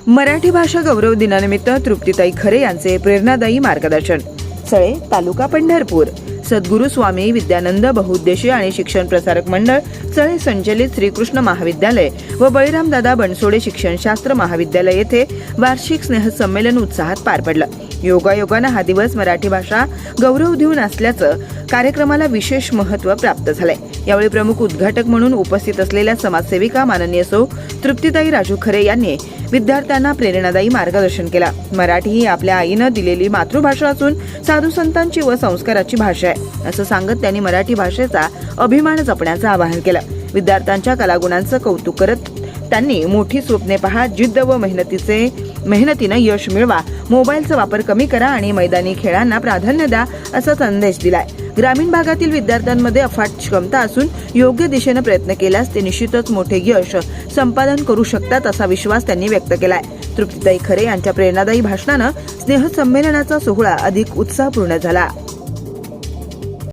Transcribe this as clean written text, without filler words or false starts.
मराठी भाषा गौरव दिनानिमित्त तृप्तीताई खरे यांचे प्रेरणादायी मार्गदर्शन. सळे, तालुका पंढरपूर. सद्गुरू स्वामी विद्यानंद बहुउद्देशीय आणि शिक्षण प्रसारक मंडळ सळे संचलित श्रीकृष्ण महाविद्यालय व बळीरामदादा बनसोडे शिक्षणशास्त्र महाविद्यालय येथे वार्षिक स्नेहसंमेलन उत्साहात पार पडलं. योगायोगानं हा दिवस मराठी भाषा गौरव दिन असल्याचं कार्यक्रमाला विशेष महत्त्व प्राप्त झालंय. यावेळी प्रमुख उद्घाटक म्हणून उपस्थित असलेल्या समाजसेविका माननीय सौ तृप्तीताई राजू खरे यांनी विद्यार्थ्यांना प्रेरणादायी मार्गदर्शन केला. मराठी ही आपल्या आईनं दिलेली मातृभाषा असून साधू संतांची व संस्काराची भाषा आहे असं सांगत त्यांनी मराठी भाषेचा अभिमान जपण्याचं आवाहन केलं. विद्यार्थ्यांच्या कलागुणांचं कौतुक करत त्यांनी मोठी स्वप्ने पहा, जिद्द व मेहनतीनं यश मिळवा, मोबाईलचा वापर कमी करा आणि मैदानी खेळांना प्राधान्य द्या असा संदेश दिलाय. ग्रामीण भागातील विद्यार्थ्यांमध्ये अफाट क्षमता असून योग्य दिशेने प्रयत्न केल्यास ते निश्चितच मोठे यश संपादन करू शकतात असा विश्वास त्यांनी व्यक्त केलाय. तृप्तीताई खरे यांच्या प्रेरणादायी भाषणानं स्नेहसंमेलनाचा सोहळा अधिक उत्साहपूर्ण झाला.